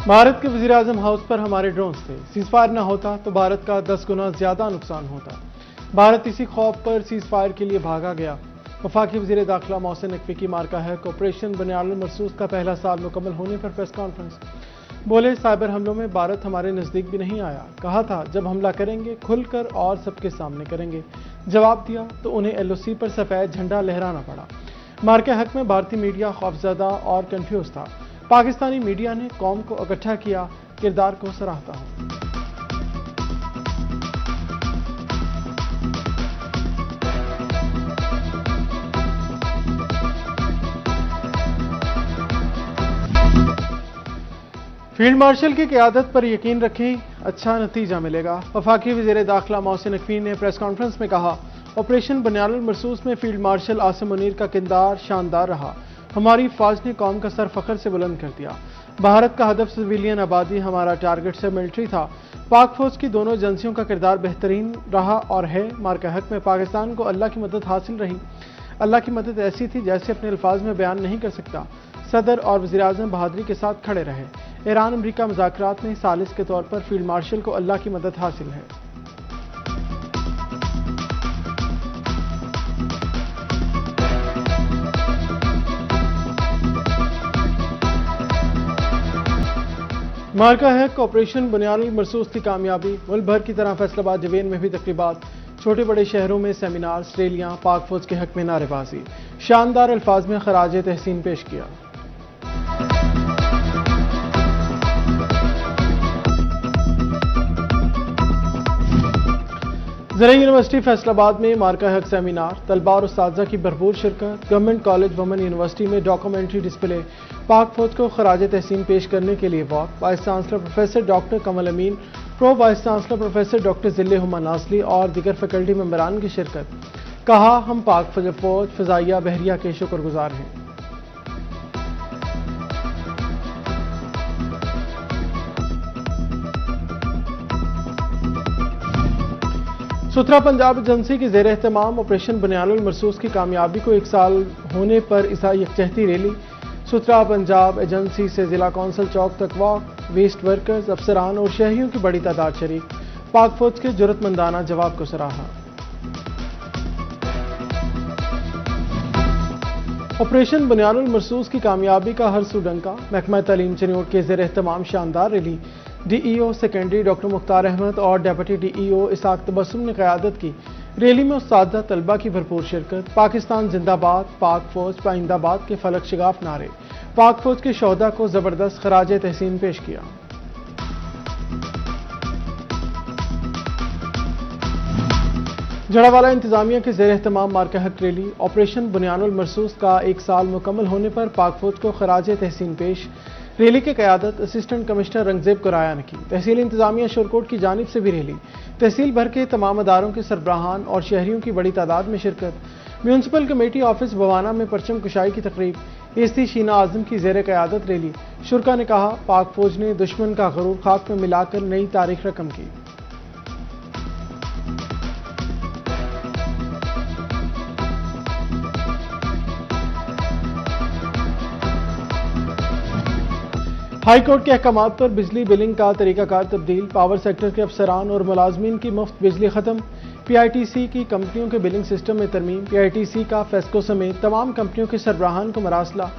भारत के वज़ीर आज़म हाउस पर हमारे ड्रोन्स थे। सीज़फायर न होता तो भारत का 10 गुना ज्यादा नुकसान होता। भारत इसी खौफ पर सीज़फायर के लिए भागा गया। वफाकी वज़ीर दाखिला मोहसिन नकवी की मार्का है कि ऑपरेशन बुनियादुल मरसूस का पहला साल मुकम्मल होने पर प्रेस कॉन्फ्रेंस। बोले, साइबर हमलों में भारत हमारे नज़दीक भी नहीं आया। कहा था जब हमला करेंगे खुलकर और सबके सामने करेंगे। जवाब दिया तो उन्हें LOC पर सफ़ेद झंडा लहराना पड़ा। मार्के हक में भारतीय मीडिया खौफजदा और कंफ्यूज था। पाकिस्तानी मीडिया ने कौम को इकट्ठा किया, किरदार को सराहता हूं। फील्ड मार्शल की क़यादत पर यकीन रखें, अच्छा नतीजा मिलेगा। वफाकी वज़ीर दाखिला मोहसिन नकवी ने प्रेस कॉन्फ्रेंस में कहा, ऑपरेशन बुनियादुल मरसूस में फील्ड मार्शल आसिम मुनीर का किरदार शानदार रहा। हमारी फौज ने कौम का सर फख्र से बुलंद कर दिया। भारत का हदफ सिविलियन आबादी, हमारा टारगेट से मिलिट्री था। पाक फौज की दोनों एजेंसियों का किरदार बेहतरीन रहा और है। मार्का हक में पाकिस्तान को अल्लाह की मदद हासिल रही। अल्लाह की मदद ऐसी थी जैसे अपने अल्फाज में बयान नहीं कर सकता। सदर और वज़ीर आज़म बहादुरी के साथ खड़े रहे। ईरान अमरीका मुज़ाकरात में सालिस के तौर पर फील्ड मार्शल को अल्लाह की मदद हासिल है। मार्का है कि ऑपरेशन बुनियादुल मरसूस की कामयाबी। मुल्क भर की तरह फैसलाबाद जवेन में भी तकरीबात, छोटे बड़े शहरों में सेमिनार, रैलियां, पाक फौज के हक में नारेबाजी। शानदार अल्फाज में खराज तहसीन पेश किया। ज़राई यूनिवर्सिटी फैसलाबाद में मार्का हक सेमिनार, तलबा और उस्ताज़ा की भरपूर शिरकत। गवर्नमेंट कॉलेज वुमेन यूनिवर्सिटी में डॉक्यूमेंट्री डिस्प्ले, पाक फौज को खराज तहसीन पेश करने के लिए walk. Vice chancellor professor doctor Kamal Amin, pro vice chancellor professor doctor Zille Huma नासली और दीगर फैकल्टी मेंबरान की शिरकत। कहा, हम पाक फौज, फ़िज़ाइया, बहरिया के शुक्रगुजार हैं। सुथरा पंजाब एजेंसी की ज़ेर एहतमाम ऑपरेशन बुनियादुल मरसूस की कामयाबी को 1 साल होने पर इसा यकजहती रैली। सुथरा पंजाब एजेंसी से जिला कौंसल चौक तक वॉक। वेस्ट वर्कर्स, अफसरान और शहरियों की बड़ी तादाद शरीक। पाक फौज के जुर्रतमंदाना जवाब को सराहा। ऑपरेशन बुनियादुल मरसूस की कामयाबी का हर सुडंका। महकमा तालीम चनियोट के ज़ेर एहतमाम शानदार रैली। DEO secondary doctor Mukhtar Ahmad और डेप्यूटी DEO इसाक तबस्सुम ने क़यादत की। रैली में उस्तादा तलबा की भरपूर शिरकत। पाकिस्तान जिंदाबाद, पाक फौज पाइंदाबाद के फलक शिगाफ नारे। पाक फौज के शोहदा को जबरदस्त खराज तहसीन पेश किया। जड़ावाला इंतजामिया के ज़ेर एहतमाम मार्का हक रैली। ऑपरेशन बुनियादुल मरसूस का 1 साल मुकम्मल होने पर पाक फौज को खराज तहसीन पेश। रैली की क़यादत असिस्टेंट कमिश्नर रंगजेब कुराया ने की। तहसील इंतजामिया शोरकोट की जानिब से भी रैली। तहसील भर के तमाम अदारों के सरबराहान और शहरियों की बड़ी तादाद में शिरकत। म्यूनसिपल कमेटी ऑफिस बवाना में परचम कुशाई की तकरीब। एसटी शीना आजम की ज़ेर क़यादत रैली। शुरका ने कहा, पाक फौज ने दुश्मन का गरूर खाक में मिलाकर नई तारीख रकम की। हाई कोर्ट के अहकामात पर बिजली बिलिंग का तरीकाकार तब्दील। पावर सेक्टर के अफसरान और मुलाजमीन की मुफ्त बिजली खत्म। PITC की कंपनियों के बिलिंग सिस्टम में तरमीम। PITC का फेस्को समेत तमाम कंपनियों के सरबराहान को मरासला।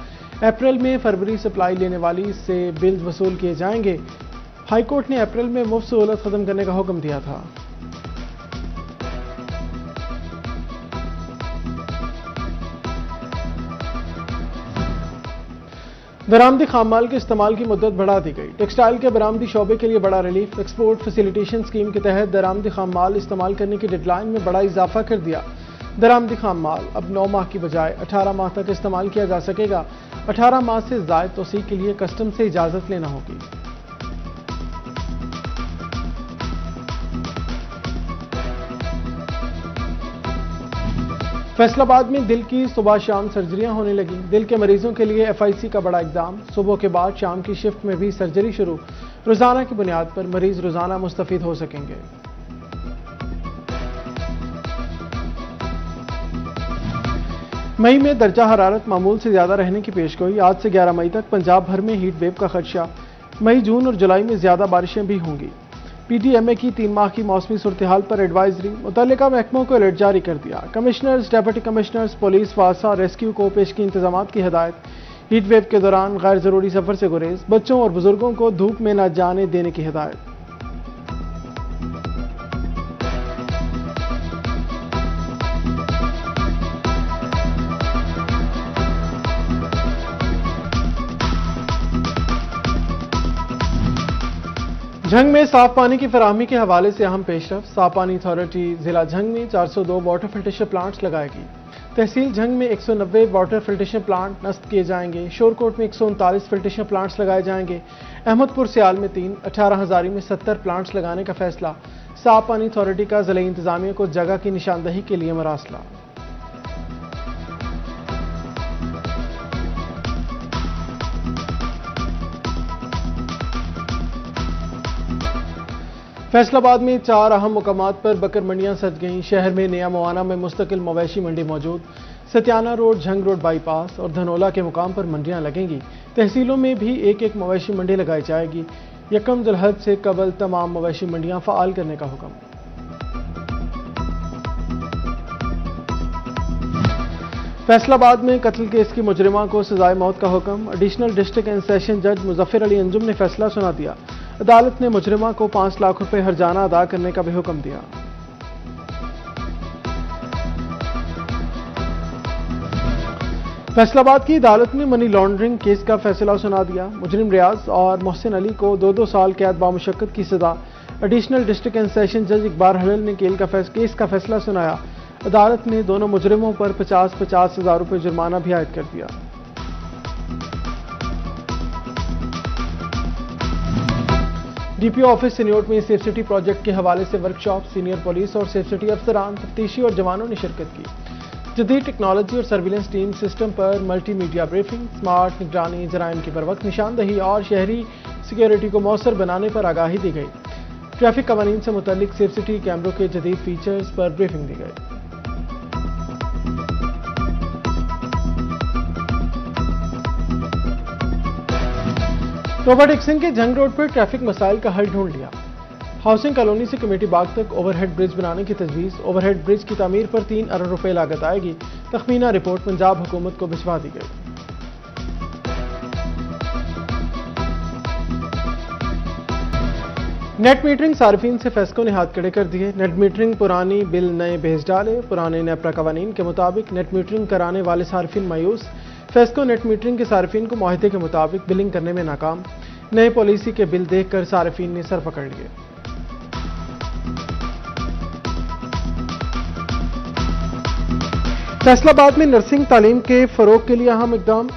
अप्रैल में फरवरी सप्लाई लेने वाली से बिल वसूल किए जाएंगे। हाई कोर्ट ने अप्रैल में मुफ्त सहूलत खत्म करने का हुक्म दिया था। बरामदी खामाल के इस्तेमाल की मुद्दत बढ़ा दी गई। टेक्सटाइल के बरामदी शोबे के लिए बड़ा रिलीफ। एक्सपोर्ट फैसिलिटेशन स्कीम के तहत दरामदी खामाल इस्तेमाल करने की डेडलाइन में बड़ा इजाफा कर दिया। दरामदी खामाल अब 9 माह की बजाय 18 माह तक इस्तेमाल किया जा सकेगा। 18 माह से ज़ायद तोसी के लिए कस्टम से इजाज़त लेना होगी। फैसलाबाद में दिल की सुबह शाम सर्जरियां होने लगी। दिल के मरीजों के लिए FIC का बड़ा इक़दाम। सुबह के बाद शाम की शिफ्ट में भी सर्जरी शुरू। रोजाना की बुनियाद पर मरीज रोजाना मुस्तफीद हो सकेंगे। मई में दर्जा हरारत मामूल से ज्यादा रहने की पेशगोई। आज से 11 मई तक पंजाब भर में हीट वेव का खदशा। मई, जून और जुलाई में ज्यादा बारिशें भी होंगी। PTMA की 3 माह की मौसमी सूरत हाल पर एडवाइजरी, मुतल्लिका महकमों को अलर्ट जारी कर दिया। कमिश्नर्स, डेप्यूटी कमिश्नर्स, पुलिस, वासा, रेस्क्यू को पेश की इंतजाम की हिदायत। हीट वेव के दौरान गैर जरूरी सफर से गुरेज, बच्चों और बुजुर्गों को धूप में न जाने देने की हिदायत। झंग में साफ पानी की फराहमी के हवाले से अहम पेशरफ। साफ पानी अथॉरिटी जिला झंग में 402 वाटर फिल्ट्रेशन प्लांट्स लगाएगी। तहसील झंग में 190 वाटर फिल्ट्रेशन प्लांट नस्ब किए जाएंगे। शोरकोट में 139 फिल्ट्रेशन प्लांट्स लगाए जाएंगे। अहमदपुर सियाल में 3, 18 हजारी में 70 प्लांट्स लगाने का फैसला। साफ पानी अथॉरिटी का जिला इंतजामिया को जगह की निशानदही के लिए मरासला। फैसलाबाद में 4 अहम मुकामात पर बकर मंडियां सज गईं। शहर में नया मुआना में मुस्तकिल मवेशी मंडी मौजूद। सत्याना रोड, झंग रोड बाईपास और धनोला के मुकाम पर मंडियां लगेंगी। तहसीलों में भी एक एक मवेशी मंडी लगाई जाएगी। 1 जुल्हज से कबल तमाम मवेशी मंडियां फ़ाल करने का हुक्म। फैसलाबाद में कत्ल केस की मुजरिमा को सजाए मौत का हुक्म। एडिशनल डिस्ट्रिक्ट एंड सेशन जज मुजफ्फर अली अंजुम ने फैसला सुना दिया। अदालत ने मुजरिमा को 5 लाख रुपए हर्जाना अदा करने का भी हुक्म दिया। फैसलाबाद की अदालत ने मनी लॉन्ड्रिंग केस का फैसला सुना दिया। मुजरिम रियाज और मोहसिन अली को 2-2 साल कैद बामुशक्कत की सजा। एडिशनल डिस्ट्रिक्ट एंड सेशन जज इकबार हलल ने केस का फैसला सुनाया। अदालत ने दोनों मुजरिमों पर 50-50 हज़ार रुपए जुर्माना भी आयद कर दिया। DPO ऑफिस सिन्योट में सेफ सिटी प्रोजेक्ट के हवाले से वर्कशॉप, सीनियर पुलिस और सेफ सिटी अफसरान, तफ्तीशी और जवानों ने शिरकत की। जदीद टेक्नोलॉजी और सर्विलेंस टीम सिस्टम पर मल्टीमीडिया ब्रीफिंग, स्मार्ट निगरानी, जराइम की बरवक्त निशानदही और शहरी सिक्योरिटी को मौसर बनाने पर आगाही दी गई। ट्रैफिक कवानीन से मुतल्लिक सेफ सिटी कैमरों के जदीद फीचर्स पर ब्रीफिंग दी गई। रॉबर्ट एक्सन के झंग रोड पर ट्रैफिक मसाइल का हल ढूंढ लिया। हाउसिंग कॉलोनी से कमेटी बाग तक ओवरहेड ब्रिज बनाने की तजवीज़। ओवरहेड ब्रिज की तामीर पर 3 अरब रुपए लागत आएगी। तखमीना रिपोर्ट पंजाब हुकूमत को भिजवा दी गई। नेट मीटरिंग सार्फिन से फेस्को ने हाथ खड़े कर दिए। नेट मीटरिंग पुरानी बिल नए भेज डाले। पुराने नेपरा कवानीन के मुताबिक नेट मीटरिंग कराने वाले सार्फिन मायूस। फेस्को नेट मीटरिंग के सार्फिन को मुआहदे के मुताबिक बिलिंग करने में नाकाम। नए पॉलिसी के बिल देखकर सार्फिन ने सर पकड़ लिए। फैसलाबाद में नर्सिंग तालीम के फरोग के लिए अहम इकदाम।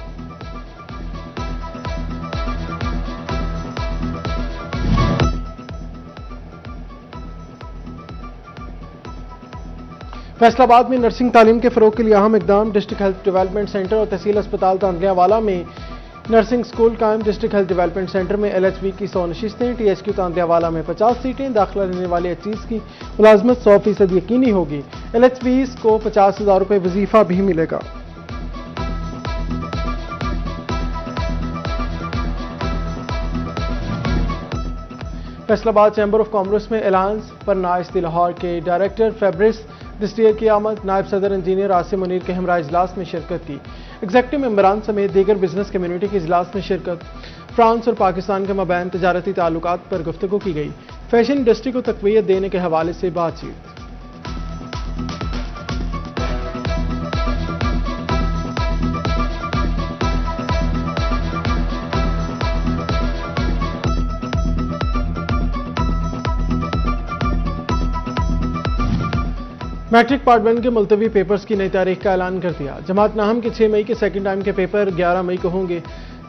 फैसलाबाद में नर्सिंग तालीम के फरोग के लिए अहम इकदाम। डिस्ट्रिक्ट हेल्थ डेवलपमेंट सेंटर और तहसील अस्पताल तांदलियावाला में नर्सिंग स्कूल कायम। डिस्ट्रिक्ट हेल्थ डेवलपमेंट सेंटर में LHB की 100 नशिस्तें। THQ तांदलियावाला में 50 सीटें। दाखिला लेने वाले HCs की मुलाजमत 100% यकीनी होगी। LHBs को 50 हज़ार रुपए वजीफा भी मिलेगा। फैसलाबाद चैम्बर ऑफ कॉमर्स में एलायंस पर नाइस लाहौर के डायरेक्टर फैब्रिस दिस्टियर की आमद। नायब सदर इंजीनियर आसिम मुनीर के हमरा इजलास में शिरकत की। एग्जेक्टिव मेंबरान समेत दीगर बिजनेस कम्युनिटी के इजलास में शिरकत। फ्रांस और पाकिस्तान के मबैन तजारती ताल्लुकात पर गुफ्तगू की गई। फैशन इंडस्ट्री को तकवीयत देने के हवाले से बातचीत। मैट्रिक पार्ट 1 के मुलतवी पेपर्स की नई तारीख का ऐलान कर दिया। जमात नाहम के 6 मई के सेकंड टाइम के पेपर 11 मई को होंगे।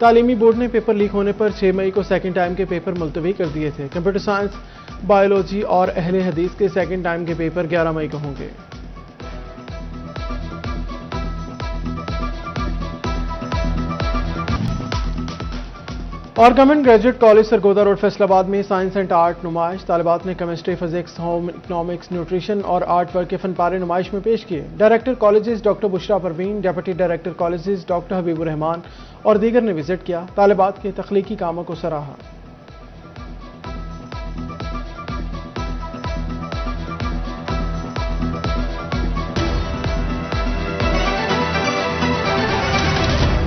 तालीमी बोर्ड ने पेपर लीक होने पर 6 मई को सेकंड टाइम के पेपर मुलतवी कर दिए थे। कंप्यूटर साइंस, बायोलॉजी और अहले हदीस के सेकंड टाइम के पेपर 11 मई को होंगे। और government graduate college Sargodha road Faisalabad में साइंस एंड आर्ट नुमाइश। तालिबात ने chemistry, physics, home economics, nutrition और आर्ट वर्क के फनपारे नुमाइश में पेश किए। Director colleges doctor Bushra Parveen, deputy director colleges doctor Habibur Rahman और दीगर ने विजिट किया। तालिबात के तख्लीकी कामों को सराहा।